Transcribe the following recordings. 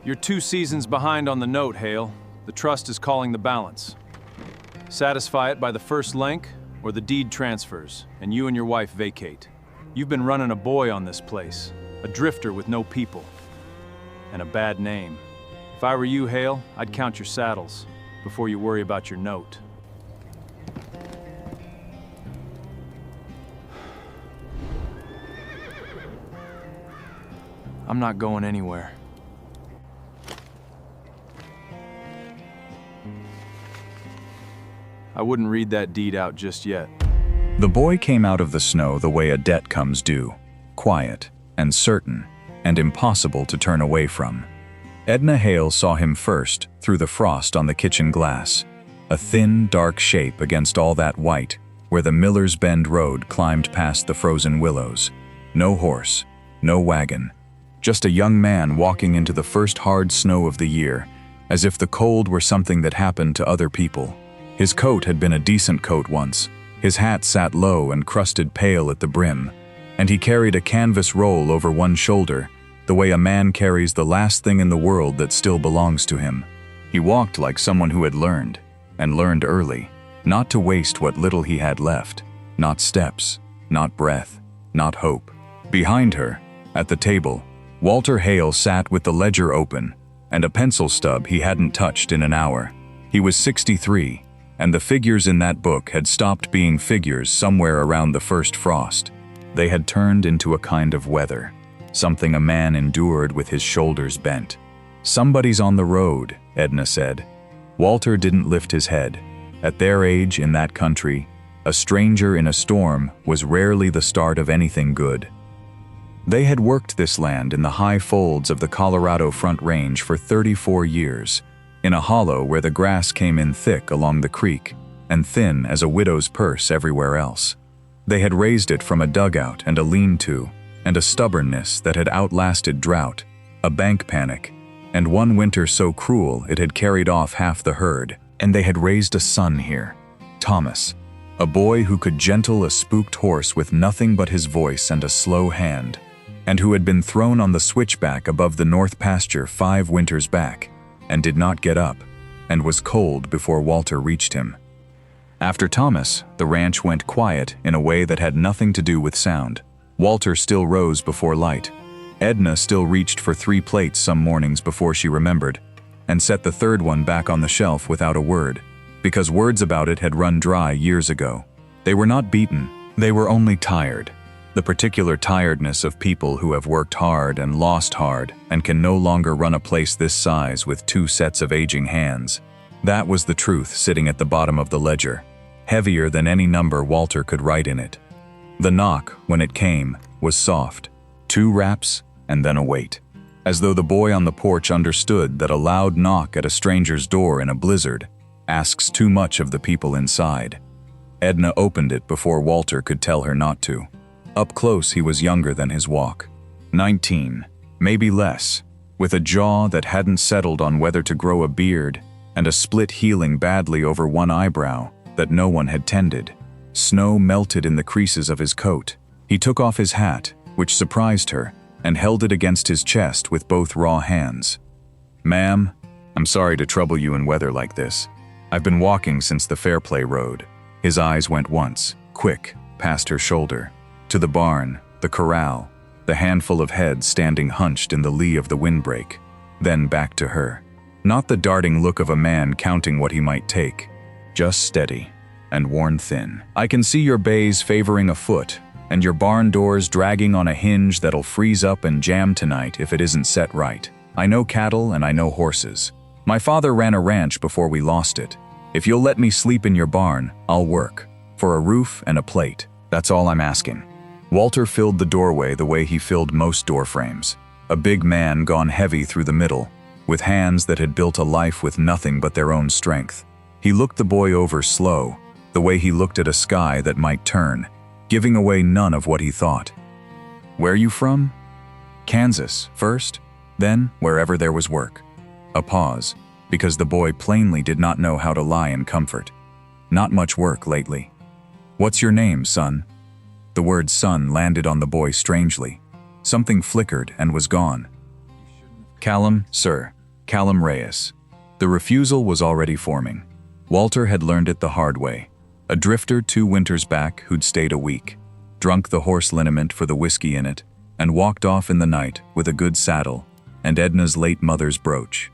You're 2 seasons behind on the note, Hale. The trust is calling the balance. Satisfy it by the first link, or the deed transfers, and you and your wife vacate. You've been running a boy on this place, a drifter with no people, and a bad name. If I were you, Hale, I'd count your saddles before you worry about your note. I'm not going anywhere. I wouldn't read that deed out just yet. The boy came out of the snow the way a debt comes due, quiet and certain and impossible to turn away from. Edna Hale saw him first through the frost on the kitchen glass, a thin, dark shape against all that white, where the Miller's Bend Road climbed past the frozen willows. No horse, no wagon, just a young man walking into the first hard snow of the year, as if the cold were something that happened to other people. His coat had been a decent coat once. His hat sat low and crusted pale at the brim, and he carried a canvas roll over one shoulder, the way a man carries the last thing in the world that still belongs to him. He walked like someone who had learned, and learned early, not to waste what little he had left, not steps, not breath, not hope. Behind her, at the table, Walter Hale sat with the ledger open, and a pencil stub he hadn't touched in an hour. He was 63, and the figures in that book had stopped being figures somewhere around the first frost. They had turned into a kind of weather, something a man endured with his shoulders bent. "Somebody's on the road," Edna said. Walter didn't lift his head. At their age in that country, a stranger in a storm was rarely the start of anything good. They had worked this land in the high folds of the Colorado Front Range for 34 years, in a hollow where the grass came in thick along the creek and thin as a widow's purse everywhere else. They had raised it from a dugout and a lean-to, and a stubbornness that had outlasted drought, a bank panic, and one winter so cruel it had carried off half the herd. And they had raised a son here, Thomas, a boy who could gentle a spooked horse with nothing but his voice and a slow hand, and who had been thrown on the switchback above the north pasture 5 winters back, and did not get up, and was cold before Walter reached him. After Thomas, the ranch went quiet in a way that had nothing to do with sound. Walter still rose before light. Edna still reached for 3 plates some mornings before she remembered, and set the third one back on the shelf without a word, because words about it had run dry years ago. They were not beaten, they were only tired. The particular tiredness of people who have worked hard and lost hard and can no longer run a place this size with 2 sets of aging hands. That was the truth sitting at the bottom of the ledger, heavier than any number Walter could write in it. The knock, when it came, was soft. 2 raps and then a wait, as though the boy on the porch understood that a loud knock at a stranger's door in a blizzard asks too much of the people inside. Edna opened it before Walter could tell her not to. Up close he was younger than his walk. 19, maybe less, with a jaw that hadn't settled on whether to grow a beard, and a split healing badly over one eyebrow that no one had tended. Snow melted in the creases of his coat. He took off his hat, which surprised her, and held it against his chest with both raw hands. "Ma'am, I'm sorry to trouble you in weather like this. I've been walking since the Fairplay Road." His eyes went once, quick, past her shoulder, to the barn, the corral, the handful of heads standing hunched in the lee of the windbreak, then back to her. Not the darting look of a man counting what he might take, just steady and worn thin. "I can see your bays favoring a foot, and your barn doors dragging on a hinge that'll freeze up and jam tonight if it isn't set right. I know cattle and I know horses. My father ran a ranch before we lost it. If you'll let me sleep in your barn, I'll work. For a roof and a plate. That's all I'm asking." Walter filled the doorway the way he filled most doorframes, a big man gone heavy through the middle, with hands that had built a life with nothing but their own strength. He looked the boy over slow, the way he looked at a sky that might turn, giving away none of what he thought. "Where you from?" "Kansas, first, then wherever there was work." A pause, because the boy plainly did not know how to lie in comfort. "Not much work lately." "What's your name, son?" The word son landed on the boy strangely. Something flickered and was gone. "Callum, sir." Callum Reyes. The refusal was already forming. Walter had learned it the hard way. A drifter 2 winters back who'd stayed a week, drunk the horse liniment for the whiskey in it, and walked off in the night with a good saddle and Edna's late mother's brooch.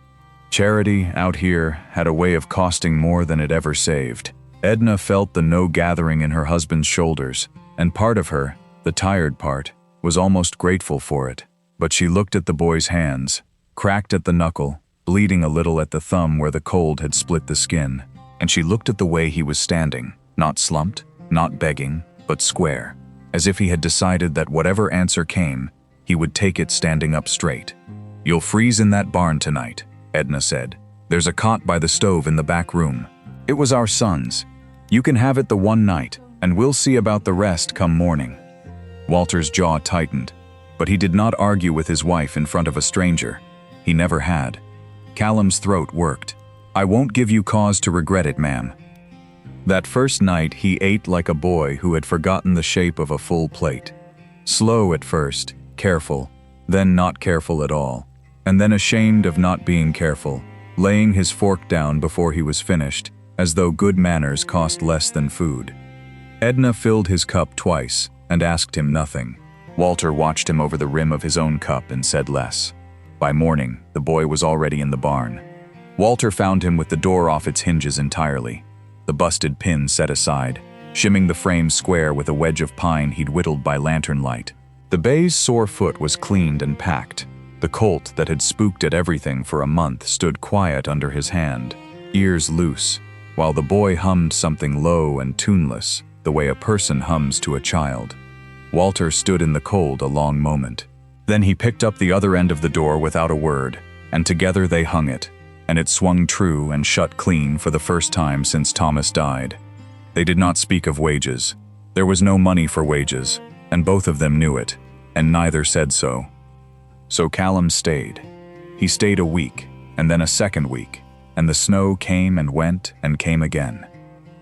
Charity, out here, had a way of costing more than it ever saved. Edna felt the no-gathering in her husband's shoulders, and part of her, the tired part, was almost grateful for it. But she looked at the boy's hands, cracked at the knuckle, bleeding a little at the thumb where the cold had split the skin, and she looked at the way he was standing, not slumped, not begging, but square, as if he had decided that whatever answer came, he would take it standing up straight. "You'll freeze in that barn tonight," Edna said. "There's a cot by the stove in the back room. It was our son's. You can have it the one night, and we'll see about the rest come morning." Walter's jaw tightened, but he did not argue with his wife in front of a stranger. He never had. Callum's throat worked. "I won't give you cause to regret it, ma'am." That first night he ate like a boy who had forgotten the shape of a full plate. Slow at first, careful, then not careful at all, and then ashamed of not being careful, laying his fork down before he was finished, as though good manners cost less than food. Edna filled his cup twice and asked him nothing. Walter watched him over the rim of his own cup and said less. By morning, the boy was already in the barn. Walter found him with the door off its hinges entirely, the busted pin set aside, shimming the frame square with a wedge of pine he'd whittled by lantern light. The bay's sore foot was cleaned and packed. The colt that had spooked at everything for a month stood quiet under his hand, ears loose, while the boy hummed something low and tuneless, the way a person hums to a child. Walter stood in the cold a long moment. Then he picked up the other end of the door without a word, and together they hung it, and it swung true and shut clean for the first time since Thomas died. They did not speak of wages. There was no money for wages, and both of them knew it, and neither said so. So Callum stayed. He stayed a week, and then a second week, and the snow came and went and came again.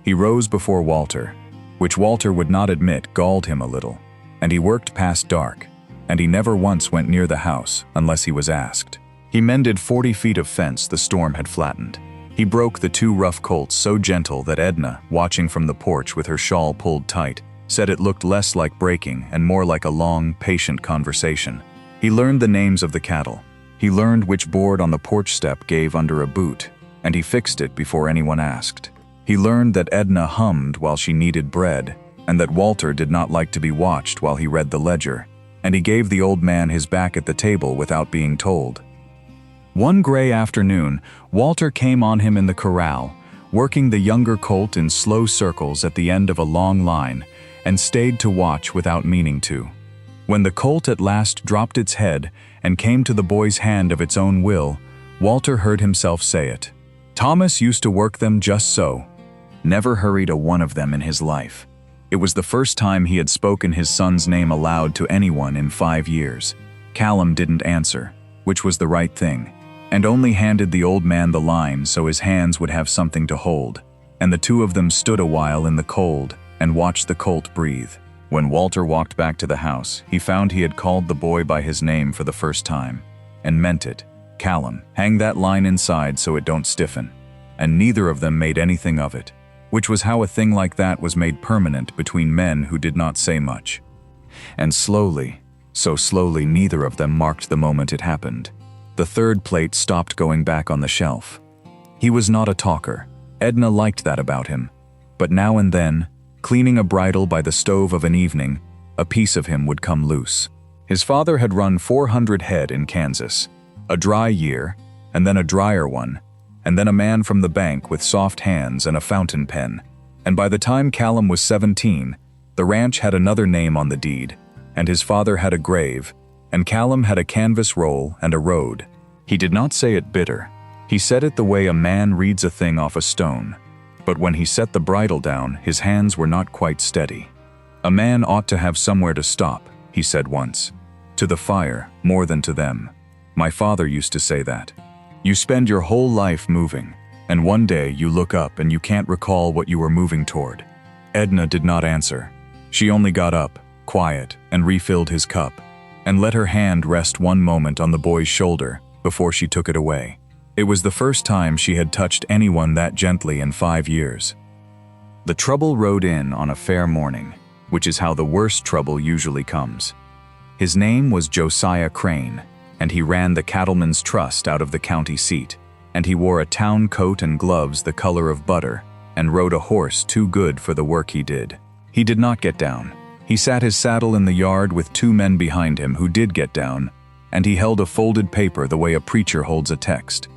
He rose before Walter, which Walter would not admit galled him a little, and he worked past dark, and he never once went near the house unless he was asked. He mended 40 feet of fence the storm had flattened. He broke the 2 rough colts so gentle that Edna, watching from the porch with her shawl pulled tight, said it looked less like breaking and more like a long, patient conversation. He learned the names of the cattle. He learned which board on the porch step gave under a boot, and he fixed it before anyone asked. He learned that Edna hummed while she kneaded bread, and that Walter did not like to be watched while he read the ledger, and he gave the old man his back at the table without being told. One gray afternoon, Walter came on him in the corral, working the younger colt in slow circles at the end of a long line, and stayed to watch without meaning to. When the colt at last dropped its head and came to the boy's hand of its own will, Walter heard himself say it. Thomas used to work them just so. Never hurried a one of them in his life. It was the first time he had spoken his son's name aloud to anyone in 5 years. Callum didn't answer, which was the right thing, and only handed the old man the line so his hands would have something to hold, and the 2 of them stood a while in the cold and watched the colt breathe. When Walter walked back to the house, he found he had called the boy by his name for the first time, and meant it. "Callum, hang that line inside so it don't stiffen." And neither of them made anything of it, which was how a thing like that was made permanent between men who did not say much. And slowly, so slowly neither of them marked the moment it happened. The 3rd plate stopped going back on the shelf. He was not a talker. Edna liked that about him. But now and then, cleaning a bridle by the stove of an evening, a piece of him would come loose. His father had run 400 head in Kansas, a dry year, and then a drier one, and then a man from the bank with soft hands and a fountain pen. And by the time Callum was 17, the ranch had another name on the deed, and his father had a grave, and Callum had a canvas roll and a road. He did not say it bitter. He said it the way a man reads a thing off a stone. But when he set the bridle down, his hands were not quite steady. "A man ought to have somewhere to stop," he said once. "To the fire, more than to them. My father used to say that. You spend your whole life moving, and one day you look up and you can't recall what you were moving toward." Edna did not answer. She only got up, quiet, and refilled his cup, and let her hand rest one moment on the boy's shoulder before she took it away. It was the first time she had touched anyone that gently in 5 years. The trouble rode in on a fair morning, which is how the worst trouble usually comes. His name was Josiah Crane, and he ran the Cattlemen's Trust out of the county seat, and he wore a town coat and gloves the color of butter, and rode a horse too good for the work he did. He did not get down. He sat his saddle in the yard with 2 men behind him who did get down, and he held a folded paper the way a preacher holds a text.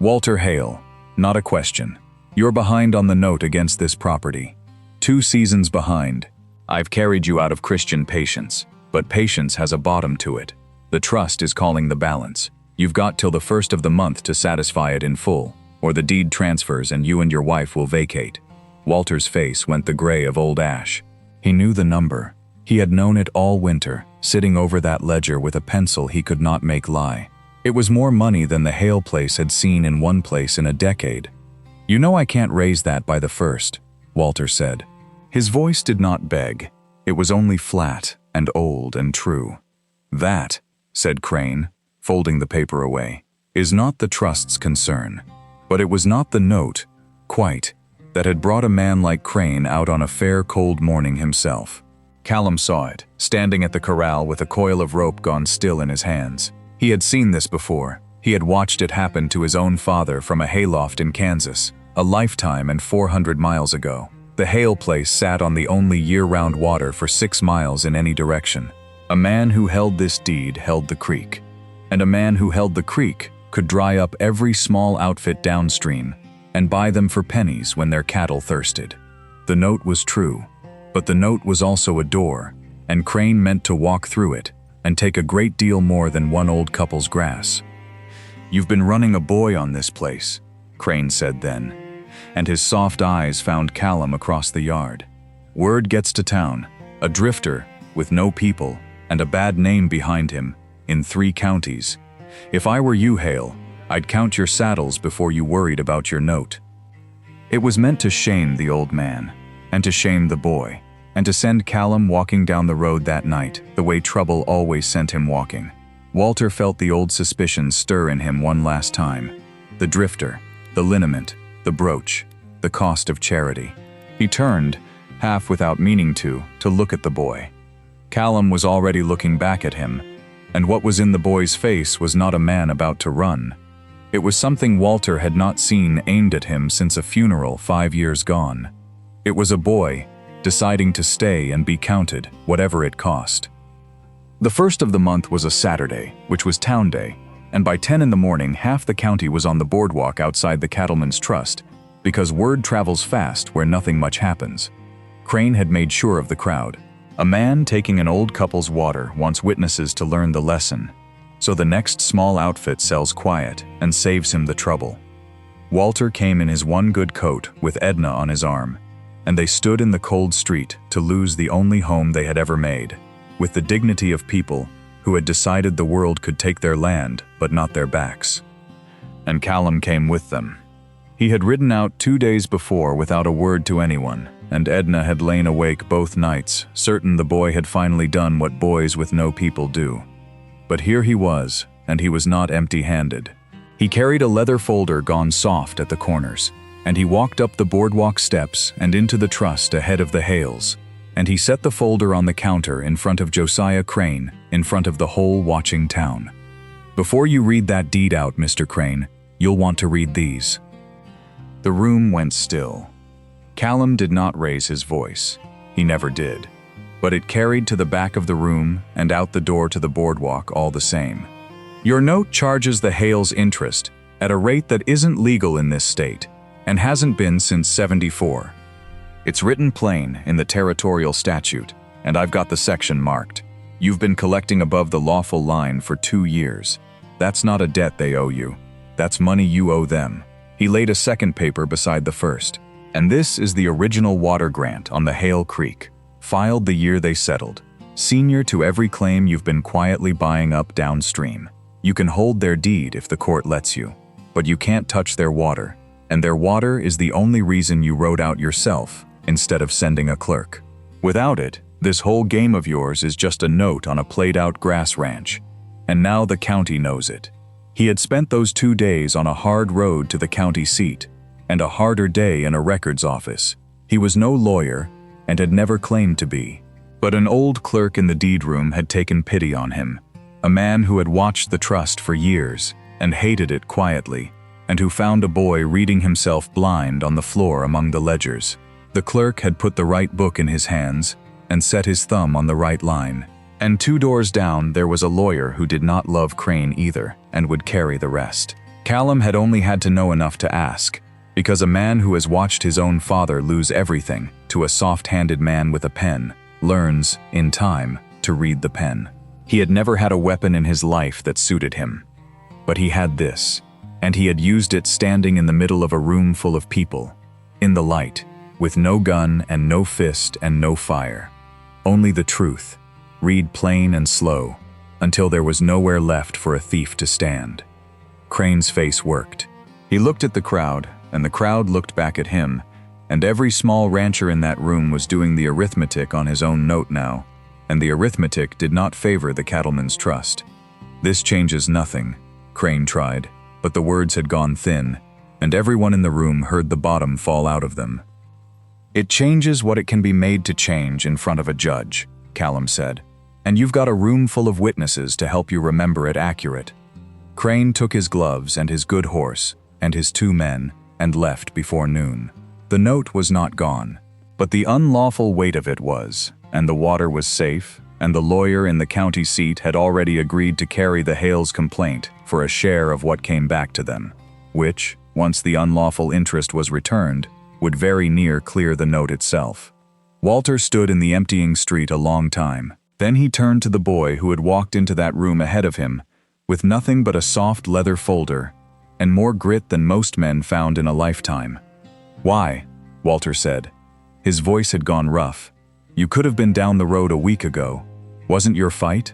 Walter Hale, not a question. You're behind on the note against this property. 2 seasons behind. I've carried you out of Christian patience, but patience has a bottom to it. The trust is calling the balance. You've got till the 1st of the month to satisfy it in full, or the deed transfers and you and your wife will vacate. Walter's face went the gray of old ash. He knew the number. He had known it all winter, sitting over that ledger with a pencil he could not make lie. It was more money than the Hale place had seen in one place in a decade. You know I can't raise that by the 1st, Walter said. His voice did not beg. It was only flat and old and true. That, said Crane, folding the paper away, is not the trust's concern. But it was not the note, quite, that had brought a man like Crane out on a fair cold morning himself. Callum saw it, standing at the corral with a coil of rope gone still in his hands. He had seen this before. He had watched it happen to his own father from a hayloft in Kansas, a lifetime and 400 miles ago. The Hale place sat on the only year-round water for 6 miles in any direction. A man who held this deed held the creek. And a man who held the creek could dry up every small outfit downstream and buy them for pennies when their cattle thirsted. The note was true, but the note was also a door, and Crane meant to walk through it and take a great deal more than one old couple's grass. You've been running a boy on this place, Crane said then, and his soft eyes found Callum across the yard. Word gets to town, a drifter with no people and a bad name behind him in 3 counties. If I were you, Hale, I'd count your saddles before you worried about your note. It was meant to shame the old man, and to shame the boy, and to send Callum walking down the road that night the way trouble always sent him walking. Walter felt the old suspicions stir in him one last time. The drifter, the liniment, the brooch, the cost of charity. He turned, half without meaning to look at the boy. Callum was already looking back at him, and what was in the boy's face was not a man about to run. It was something Walter had not seen aimed at him since a funeral 5 years gone. It was a boy deciding to stay and be counted, whatever it cost. The 1st of the month was a Saturday, which was town day, and by 10 in the morning half the county was on the boardwalk outside the Cattlemen's Trust, because word travels fast where nothing much happens. Crane had made sure of the crowd. A man taking an old couple's water wants witnesses to learn the lesson, so the next small outfit sells quiet and saves him the trouble. Walter came in his one good coat with Edna on his arm, and they stood in the cold street to lose the only home they had ever made, with the dignity of people who had decided the world could take their land but not their backs. And Callum came with them. He had ridden out 2 days before without a word to anyone, and Edna had lain awake both nights, certain the boy had finally done what boys with no people do. But here he was, and he was not empty-handed. He carried a leather folder gone soft at the corners, and he walked up the boardwalk steps and into the trust ahead of the Hales, and he set the folder on the counter in front of Josiah Crane, in front of the whole watching town. Before you read that deed out, Mr. Crane, you'll want to read these. The room went still. Callum did not raise his voice. He never did. But it carried to the back of the room and out the door to the boardwalk all the same. Your note charges the Hales interest at a rate that isn't legal in this state, and hasn't been since '74. It's written plain in the territorial statute, and I've got the section marked. You've been collecting above the lawful line for 2 years. That's not a debt they owe you. That's money you owe them. He laid a second paper beside the first. And this is the original water grant on the Hale Creek, filed the year they settled. Senior to every claim you've been quietly buying up downstream. You can hold their deed if the court lets you, but you can't touch their water. And their water is the only reason you rode out yourself instead of sending a clerk. Without it, this whole game of yours is just a note on a played-out grass ranch. And now the county knows it. He had spent those 2 days on a hard road to the county seat, and a harder day in a records office. He was no lawyer, and had never claimed to be. But an old clerk in the deed room had taken pity on him, a man who had watched the trust for years and hated it quietly, and who found a boy reading himself blind on the floor among the ledgers. The clerk had put the right book in his hands and set his thumb on the right line. And 2 doors down there was a lawyer who did not love Crane either and would carry the rest. Callum had only had to know enough to ask, because a man who has watched his own father lose everything to a soft-handed man with a pen learns, in time, to read the pen. He had never had a weapon in his life that suited him. But he had this, and he had used it standing in the middle of a room full of people, in the light, with no gun and no fist and no fire. Only the truth, read plain and slow, until there was nowhere left for a thief to stand. Crane's face worked. He looked at the crowd, and the crowd looked back at him, and every small rancher in that room was doing the arithmetic on his own note now, and the arithmetic did not favor the cattleman's trust. "This changes nothing," Crane tried, but the words had gone thin, and everyone in the room heard the bottom fall out of them. "It changes what it can be made to change in front of a judge," Callum said, "and you've got a room full of witnesses to help you remember it accurate." Crane took his gloves and his good horse and his 2 men and left before noon. The note was not gone, but the unlawful weight of it was, and the water was safe, and the lawyer in the county seat had already agreed to carry the Hales' complaint for a share of what came back to them, which, once the unlawful interest was returned, would very near clear the note itself. Walter stood in the emptying street a long time. Then he turned to the boy who had walked into that room ahead of him, with nothing but a soft leather folder, and more grit than most men found in a lifetime. "Why?" Walter said. His voice had gone rough. "You could have been down the road a week ago. Wasn't your fight?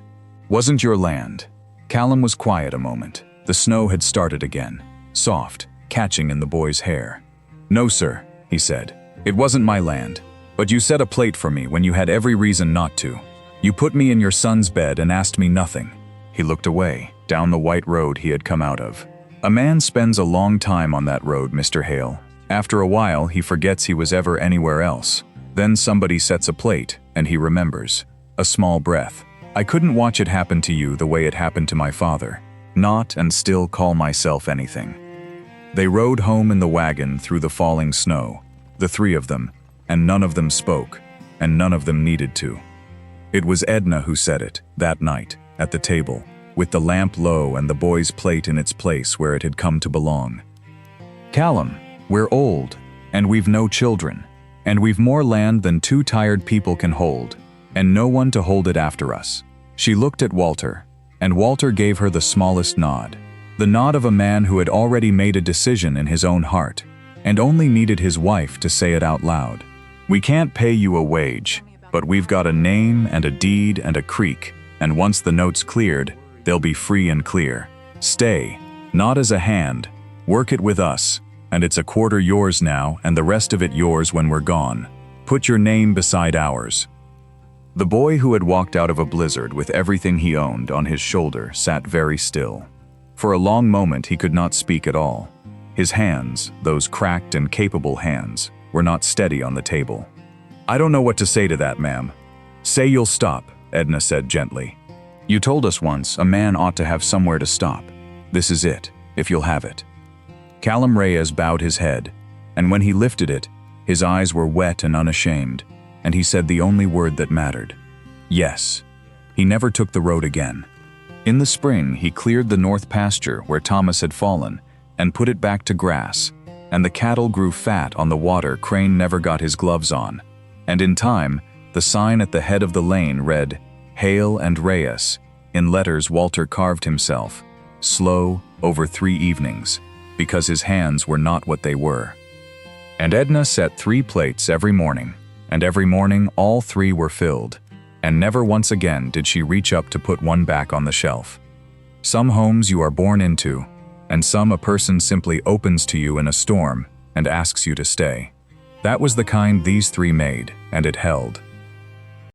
Wasn't your land?" Callum was quiet a moment. The snow had started again, soft, catching in the boy's hair. "No, sir," he said. "It wasn't my land. But you set a plate for me when you had every reason not to. You put me in your son's bed and asked me nothing." He looked away, down the white road he had come out of. "A man spends a long time on that road, Mr. Hale. After a while, he forgets he was ever anywhere else. Then somebody sets a plate, and he remembers. A small breath. I couldn't watch it happen to you the way it happened to my father. Not and still call myself anything." They rode home in the wagon through the falling snow, the 3 of them, and none of them spoke, and none of them needed to. It was Edna who said it, that night, at the table, with the lamp low and the boy's plate in its place where it had come to belong. "Callum, we're old, and we've no children, and we've more land than 2 tired people can hold, and no one to hold it after us." She looked at Walter, and Walter gave her the smallest nod, the nod of a man who had already made a decision in his own heart, and only needed his wife to say it out loud. "We can't pay you a wage, but we've got a name and a deed and a creek, and once the note's cleared, they'll be free and clear. Stay, not as a hand, work it with us, and it's a quarter yours now and the rest of it yours when we're gone. Put your name beside ours." The boy who had walked out of a blizzard with everything he owned on his shoulder sat very still. For a long moment he could not speak at all. His hands, those cracked and capable hands, were not steady on the table. "I don't know what to say to that, ma'am." "Say you'll stop," Edna said gently. "You told us once a man ought to have somewhere to stop. This is it, if you'll have it." Callum Reyes bowed his head, and when he lifted it, his eyes were wet and unashamed, and he said the only word that mattered. "Yes." He never took the road again. In the spring, he cleared the north pasture where Thomas had fallen and put it back to grass, and the cattle grew fat on the water Crane never got his gloves on, and in time, the sign at the head of the lane read, "Hale and Reyes," in letters Walter carved himself, slow, over 3 evenings, because his hands were not what they were. And Edna set 3 plates every morning, and every morning all 3 were filled, and never once again did she reach up to put one back on the shelf. Some homes you are born into, and some a person simply opens to you in a storm and asks you to stay. That was the kind these 3 made, and it held.